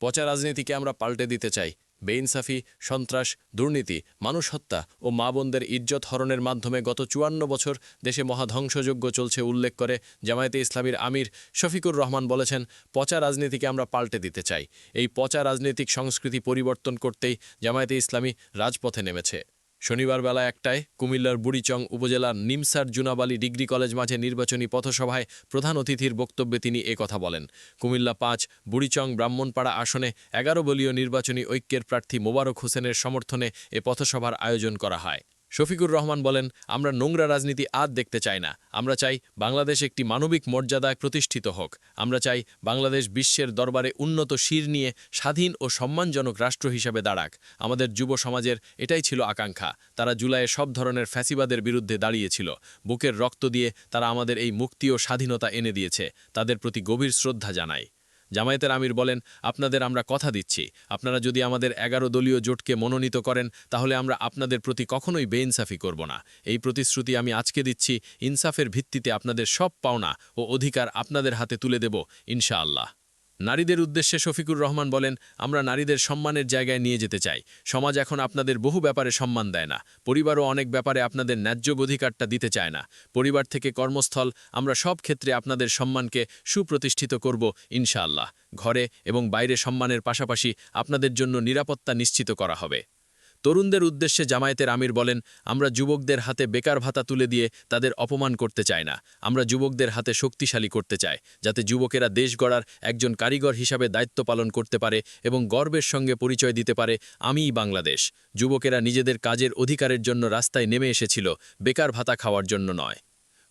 পচা রাজনীতিকে আমরা পাল্টে দিতে চাই। বেইনসাফি, সন্ত্রাস, দুর্নীতি, মানুষ হত্যা ও মা বোনদের ইজ্জত হরণের মাধ্যমে গত ৫৪ বছর দেশে মহাধ্বংসযজ্ঞ চলছে উল্লেখ করে জামায়াতে ইসলামীর আমির শফিকুর রহমান বলেছেন, পচা রাজনীতিকে আমরা পাল্টে দিতে চাই। এই পচা রাজনৈতিক সংস্কৃতি পরিবর্তন করতেই জামায়াতে ইসলামী রাজপথে নেমেছে। শনিবার বেলা ১টায় কুমিল্লার বুড়িচং উপজেলার নিমসার জুনাবালি ডিগ্রি কলেজ মাঠে নির্বাচনী পথসভায় প্রধান অতিথির বক্তব্যে তিনি কথা বলেন। কুমিল্লা ৫ বুড়িচং ব্রাহ্মণপাড়া আসনে ১১ দলীয় নির্বাচনী ঐক্যের প্রার্থী মোবারক হোসেনের সমর্থনে এ পথসভার আয়োজন করা হয়। শফিকুর রহমান বলেন, আমরা নোংরা রাজনীতি আর দেখতে চাই না। আমরা চাই বাংলাদেশ একটি মানবিক মর্যাদায় প্রতিষ্ঠিত হোক। আমরা চাই বাংলাদেশ বিশ্বের দরবারে উন্নত শির নিয়ে স্বাধীন ও সম্মানজনক রাষ্ট্র হিসেবে দাঁড়াক। আমাদের যুব সমাজের এটাই ছিল আকাঙ্ক্ষা। তারা জুলাইয়ে সব ধরনের ফ্যাসিবাদের বিরুদ্ধে দাঁড়িয়েছিল। বুকের রক্ত দিয়ে তারা আমাদের এই মুক্তি ও স্বাধীনতা এনে দিয়েছে। তাদের প্রতি গভীর শ্রদ্ধা জানাই। জামায়াতের আমির বলেন, আপনাদের আমরা কথা দিচ্ছি, আপনারা যদি আমাদের ১১ দলীয় জোটকে মনোনীত করেন তাহলে আমরা আপনাদের প্রতি কখনোই বেইনসাফি করব না। এই প্রতিশ্রুতি আমি আজকে দিচ্ছি। ইনসাফের ভিত্তিতে আপনাদের সব পাওনা ও অধিকার আপনাদের হাতে তুলে দেব ইনশাআল্লাহ। নারীদের উদ্দেশ্যে শফিকুর রহমান বলেন, আমরা নারীদের সম্মানের জায়গায় নিয়ে যেতে চাই। সমাজ এখন আপনাদের বহু ব্যাপারে সম্মান দেয় না। পরিবারও অনেক ব্যাপারে আপনাদের ন্যায্য অধিকারটা দিতে চায় না। পরিবার থেকে কর্মস্থল, আমরা সব ক্ষেত্রে আপনাদের সম্মানকে সুপ্রতিষ্ঠিত করব ইনশাআল্লাহ। ঘরে এবং বাইরে সম্মানের পাশাপাশি আপনাদের জন্য নিরাপত্তা নিশ্চিত করা হবে। তরুণদের উদ্দেশ্যে জামায়াতের আমির বলেন, আমরা যুবকদের হাতে বেকার ভাতা তুলে দিয়ে তাদের অপমান করতে চাই না। আমরা যুবকদের হাতে শক্তিশালী করতে চাই, যাতে যুবকেরা দেশ গড়ার একজন কারিগর হিসাবে দায়িত্ব পালন করতে পারে এবং গর্বের সঙ্গে পরিচয় দিতে পারে, আমিই বাংলাদেশ। যুবকেরা নিজেদের কাজের অধিকারের জন্য রাস্তায় নেমে এসেছিল, বেকার ভাতা খাওয়ার জন্য নয়।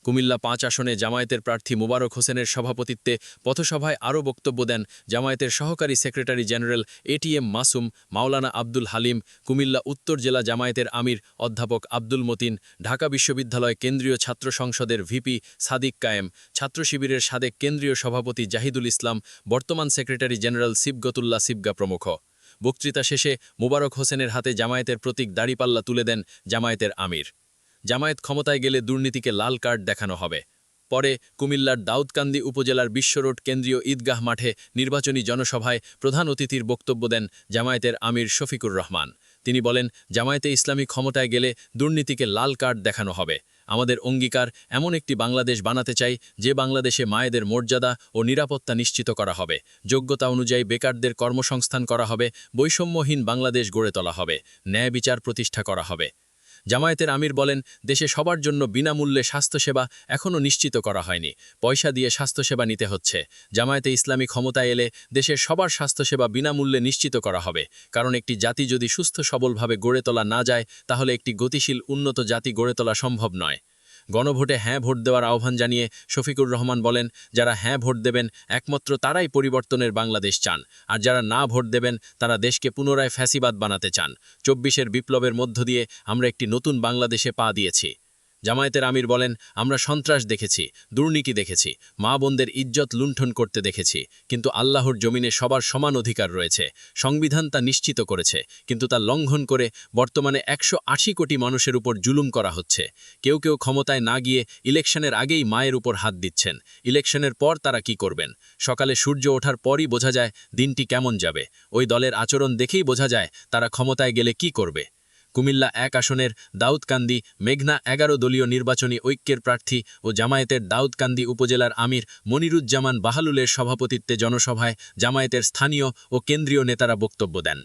কুমিল্লা ৫ আসনে জামায়াতের প্রার্থী মোবারক হোসেনের সভাপতিত্বে পথসভায় আরও বক্তব্য দেন জামায়াতের সহকারী সেক্রেটারি জেনারেল এটিএম মাসুম, মাওলানা আব্দুল হালিম, কুমিল্লা উত্তর জেলা জামায়াতের আমির অধ্যাপক আব্দুল মতিন, ঢাকা বিশ্ববিদ্যালয় কেন্দ্রীয় ছাত্র সংসদের ভিপি সাদিক কায়েম, ছাত্র শিবিরের সাবেক কেন্দ্রীয় সভাপতি জাহিদুল ইসলাম, বর্তমান সেক্রেটারি জেনারেল সিবগতুল্লাহ সিবগা প্রমুখ। বক্তৃতা শেষে মোবারক হোসেনের হাতে জামায়াতের প্রতীক দাড়িপাল্লা তুলে দেন জামায়াতের আমির। জামায়াত ক্ষমতায় গেলে দুর্নীতিকে লাল কার্ড দেখানো হবে। পরে কুমিল্লার দাউদকান্দি উপজেলার বিশ্বরোড কেন্দ্রীয় ঈদগাহ মাঠে নির্বাচনী জনসভায় প্রধান অতিথির বক্তব্য দেন জামায়াতের আমির শফিকুর রহমান। তিনি বলেন, জামায়াতে ইসলামী ক্ষমতায় গেলে দুর্নীতিকে লাল কার্ড দেখানো হবে। আমাদের অঙ্গীকার, এমন একটি বাংলাদেশ বানাতে চাই যে বাংলাদেশে মায়েদের মর্যাদা ও নিরাপত্তা নিশ্চিত করা হবে, যোগ্যতা অনুযায়ী বেকারদের কর্মসংস্থান করা হবে, বৈষম্যহীন বাংলাদেশ গড়ে তোলা হবে, ন্যায় বিচার প্রতিষ্ঠা করা হবে। জামায়াতের আমির বলেন, দেশে সবার জন্য বিনামূল্যে স্বাস্থ্যসেবা এখনও নিশ্চিত করা হয়নি। পয়সা দিয়ে স্বাস্থ্যসেবা নিতে হচ্ছে। জামায়াতে ইসলামী ক্ষমতায় এলে দেশের সবার স্বাস্থ্যসেবা বিনামূল্যে নিশ্চিত করা হবে। কারণ একটি জাতি যদি সুস্থ সবলভাবে গড়ে তোলা না যায়, তাহলে একটি গতিশীল উন্নত জাতি গড়ে তোলা সম্ভব নয়। গণভোটে হ্যাঁ ভোট দেওয়ার আহ্বান জানিয়ে শফিকুর রহমান বলেন, যারা হ্যাঁ ভোট দেবেন একমাত্র তারাই পরিবর্তনের বাংলাদেশ চান, আর যারা না ভোট দেবেন তারা দেশকে পুনরায় ফ্যাসিবাদ বানাতে চান। ২৪-এর বিপ্লবের মধ্য দিয়ে আমরা একটি নতুন বাংলাদেশে পা দিয়েছি। জামায়াতের আমির বলেন, আমরা সন্ত্রাস দেখেছি, দুর্নীতি দেখেছি, মা বোনদের ইজ্জত লুণ্ঠন করতে দেখেছি, কিন্তু আল্লাহর জমিনে সবার সমান অধিকার রয়েছে। সংবিধান তা নিশ্চিত করেছে, কিন্তু তা লঙ্ঘন করে বর্তমানে ১৮০ কোটি মানুষের উপর জুলুম করা হচ্ছে। কেউ কেউ ক্ষমতায় না গিয়ে ইলেকশনের আগেই মায়ের উপর হাত দিচ্ছেন। ইলেকশনের পর তারা কি করবেন? সকালে সূর্য ওঠার পরই বোঝা যায় দিনটি কেমন যাবে। ওই দলের আচরণ দেখেই বোঝা যায় তারা ক্ষমতায় গেলে কি করবে। কুমিল্লা ১ আসনের দাউদকান্দি মেঘনা ১১ দলীয় নির্বাচনী ঐক্যের প্রার্থী ও জামায়াতের দাউদকান্দি উপজেলার আমির মনিরুজ্জামান বাহালুলের সভাপতিত্বে জনসভায় জামায়াতের স্থানীয় ও কেন্দ্রীয় নেতারা বক্তব্য দেন।